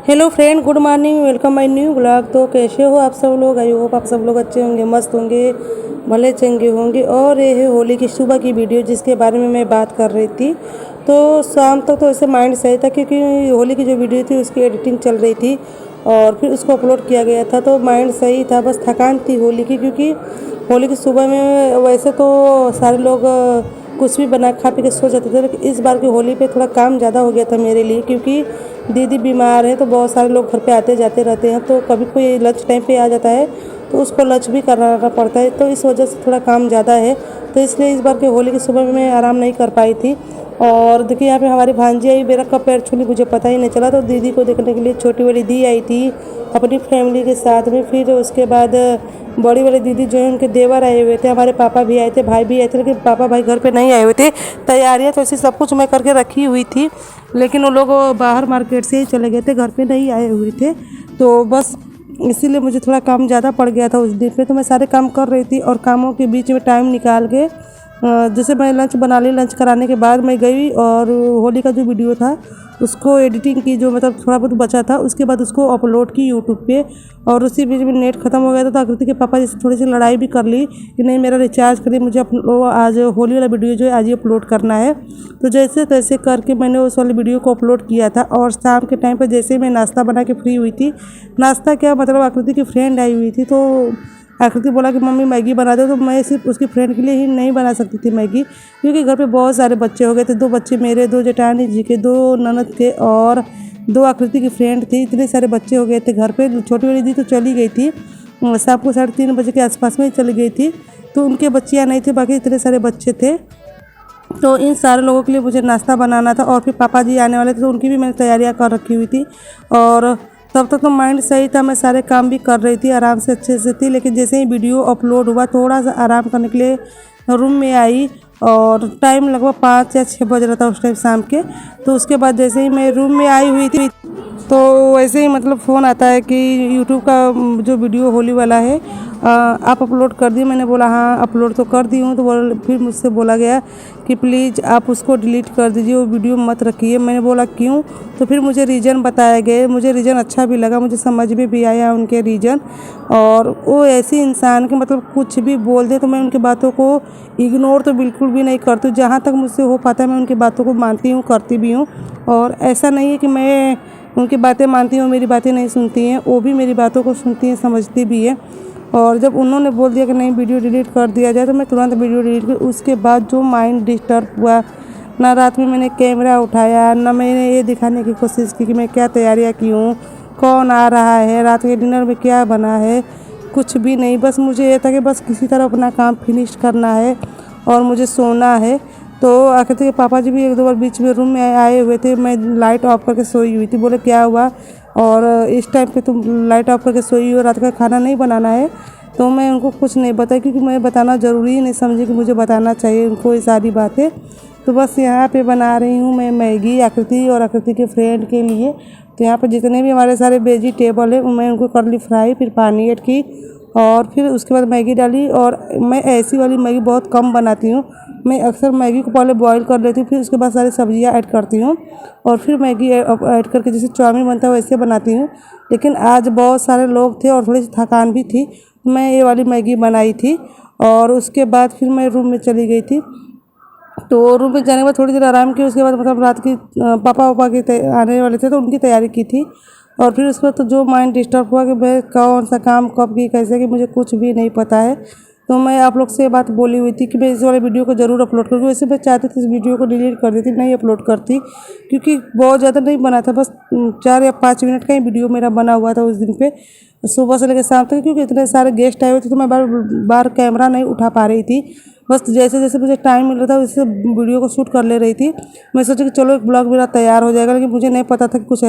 Hello friend, good morning. Welcome my new blog. तो कैसे हो आप सब लोग? आई होप आप सब लोग अच्छे होंगे, मस्त होंगे, भले चंगे होंगे। और ये है होली की सुबह की वीडियो जिसके बारे में मैं बात कर रही थी। तो शाम तक तो ऐसे माइंड सही था क्योंकि होली की जो वीडियो थी उसकी एडिटिंग चल रही थी और फिर उसको अपलोड किया गया था, तो माइंड सही था। बस थकान थी होली की, क्योंकि होली की सुबह में वैसे तो सारे लोग कुछ भी बना खा पी के सो जाते थे, लेकिन इस बार की होली पे थोड़ा काम ज़्यादा हो गया था मेरे लिए, क्योंकि दीदी बीमार है तो बहुत सारे लोग घर पे आते जाते रहते हैं। तो कभी कोई लंच टाइम पे आ जाता है तो उसको लंच भी कराना पड़ता है, तो इस वजह से थोड़ा काम ज़्यादा है। तो इसलिए इस बार के होली की सुबह में मैं आराम नहीं कर पाई थी। और देखिए यहाँ पे हमारी भांजी आई, मेरा कब पैर छूली मुझे पता ही नहीं चला। तो दीदी को देखने के लिए छोटी वाली दी आई थी अपनी फैमिली के साथ में। फिर उसके बाद बड़ी वाली दीदी जो है उनके देवर आए हुए थे, हमारे पापा भी आए थे, भाई भी आए थे, लेकिन पापा भाई घर पे नहीं आए हुए थे। तैयारियाँ तो ऐसी सब कुछ मैं करके रखी हुई थी, लेकिन वो लोग बाहर मार्केट से ही चले गए थे, घर पे नहीं आए हुए थे। तो बस इसीलिए मुझे थोड़ा काम ज़्यादा पड़ गया था उस दिन पे। तो मैं सारे काम कर रही थी और कामों के बीच में टाइम निकाल के जैसे मैं लंच बना ली, लंच कराने के बाद मैं गई और होली का जो वीडियो था उसको एडिटिंग की, जो मतलब थोड़ा बहुत बचा था, उसके बाद उसको अपलोड की यूट्यूब पे। और उसी बीच में नेट ख़त्म हो गया था, तो आकृति के पापा जैसे थोड़ी सी लड़ाई भी कर ली कि नहीं मेरा रिचार्ज करिए, मुझे आज होली वाला वीडियो जो है आज ही अपलोड करना है। तो जैसे तैसे करके मैंने उस वाले वीडियो को अपलोड किया था। और शाम के टाइम पर जैसे मैं नाश्ता बना के फ्री हुई थी, नाश्ता क्या मतलब आकृति की फ्रेंड आई हुई थी, तो आकृति बोला कि मम्मी मैगी बना दो। तो मैं सिर्फ उसकी फ्रेंड के लिए ही नहीं बना सकती थी मैगी, क्योंकि घर पे बहुत सारे बच्चे हो गए थे। 2 बच्चे मेरे, 2 जेठानी जी के, 2 ननद के और 2 आकृति की फ्रेंड थी। इतने सारे बच्चे हो गए थे घर पे। छोटी वाली दी तो चली गई थी, शाम को 3:30 बजे के आसपास में ही चली गई थी, तो उनके बच्चियाँ नहीं थे, बाकी इतने सारे बच्चे थे। तो इन सारे लोगों के लिए मुझे नाश्ता बनाना था और फिर पापा जी आने वाले थे, तो उनकी भी मैंने तैयारियां कर रखी हुई थी। और तब तक तो माइंड सही था, मैं सारे काम भी कर रही थी, आराम से अच्छे से थी। लेकिन जैसे ही वीडियो अपलोड हुआ, थोड़ा सा आराम करने के लिए रूम में आई और टाइम लगभग 5 या 6 बज रहा था उस टाइम शाम के। तो उसके बाद जैसे ही मैं रूम में आई हुई थी, तो वैसे ही मतलब फ़ोन आता है कि यूट्यूब का जो वीडियो होली वाला है आप अपलोड कर दिए। मैंने बोला हाँ अपलोड तो कर दी हूँ। तो फिर मुझसे बोला गया कि प्लीज़ आप उसको डिलीट कर दीजिए, वो वीडियो मत रखिए। मैंने बोला क्यों? तो फिर मुझे रीज़न बताया गया। मुझे रीज़न अच्छा भी लगा, मुझे समझ में भी आया उनके रीज़न। और वो ऐसे इंसान के मतलब कुछ भी बोल दे तो मैं उनकी बातों को इग्नोर तो बिल्कुल भी नहीं करती हूँ। जहाँ तक मुझसे हो पाता है मैं उनकी बातों को मानती हूँ, करती भी हूँ। और ऐसा नहीं है कि मैं उनकी बातें मानती हूँ, मेरी बातें नहीं सुनती हैं, वो भी मेरी बातों को सुनती हैं, समझती भी है। और जब उन्होंने बोल दिया कि नहीं वीडियो डिलीट कर दिया जाए, तो मैं तुरंत वीडियो डिलीट की। उसके बाद जो माइंड डिस्टर्ब हुआ, ना रात में मैंने कैमरा उठाया, ना मैंने ये दिखाने की कोशिश की कि मैं क्या तैयारियाँ की हूँ, कौन आ रहा है, रात के डिनर में क्या बना है, कुछ भी नहीं। बस मुझे ये था कि बस किसी तरह अपना काम फिनिश करना है और मुझे सोना है। तो आकृति के पापा जी भी 1-2 बार बीच में रूम में आए हुए थे। मैं लाइट ऑफ करके सोई हुई थी। बोले क्या हुआ और इस टाइम पे तुम लाइट ऑफ करके सोई हो, रात का खाना नहीं बनाना है? तो मैं उनको कुछ नहीं बताया, क्योंकि मैं बताना ज़रूरी नहीं समझी कि मुझे बताना चाहिए उनको ये सारी बातें। तो बस यहाँ पे बना रही हूँ मैं मैगी आकृति और आकृति के फ्रेंड के लिए। तो यहाँ पर जितने भी हमारे सारे वेजिटेबल है मैं उनको कर ली फ्राई, फिर पानी ऐड की और फिर उसके बाद मैगी डाली। और मैं ऐसी वाली मैगी बहुत कम बनाती हूँ। मैं अक्सर मैगी को पहले बॉईल कर लेती हूँ, फिर उसके बाद सारी सब्जियाँ ऐड करती हूँ और फिर मैगी ऐड करके जैसे चाउमीन बनता है वैसे बनाती हूँ। लेकिन आज बहुत सारे लोग थे और थोड़ी सी थकान भी थी, मैं ये वाली मैगी बनाई थी। और उसके बाद फिर मैं रूम में चली गई थी। तो रूम में जाने के बाद थोड़ी देर आराम की, उसके बाद मतलब रात की पापा वापा के आने वाले थे तो उनकी तैयारी की थी। और फिर उसके बाद तो जो माइंड डिस्टर्ब हुआ कि मैं कौन सा काम कब की कैसे कि मुझे कुछ भी नहीं पता है। तो मैं आप लोग से ये बात बोली हुई थी कि मैं इस वाले वीडियो को ज़रूर अपलोड करूँगी। वैसे मैं चाहती थी इस वीडियो को डिलीट कर देती, नहीं अपलोड करती, क्योंकि बहुत ज़्यादा नहीं बना था, बस 4 या 5 मिनट का ही वीडियो मेरा बना हुआ था उस दिन पे, सुबह से लेकर शाम तक। क्योंकि इतने सारे गेस्ट आए हुए थे तो मैं बार बार कैमरा नहीं उठा पा रही थी। बस जैसे जैसे मुझे टाइम मिल रहा था वैसे वीडियो को शूट कर ले रही थी। मैं सोची कि चलो एक ब्लॉग मेरा तैयार हो जाएगा, लेकिन मुझे नहीं पता था कि कुछ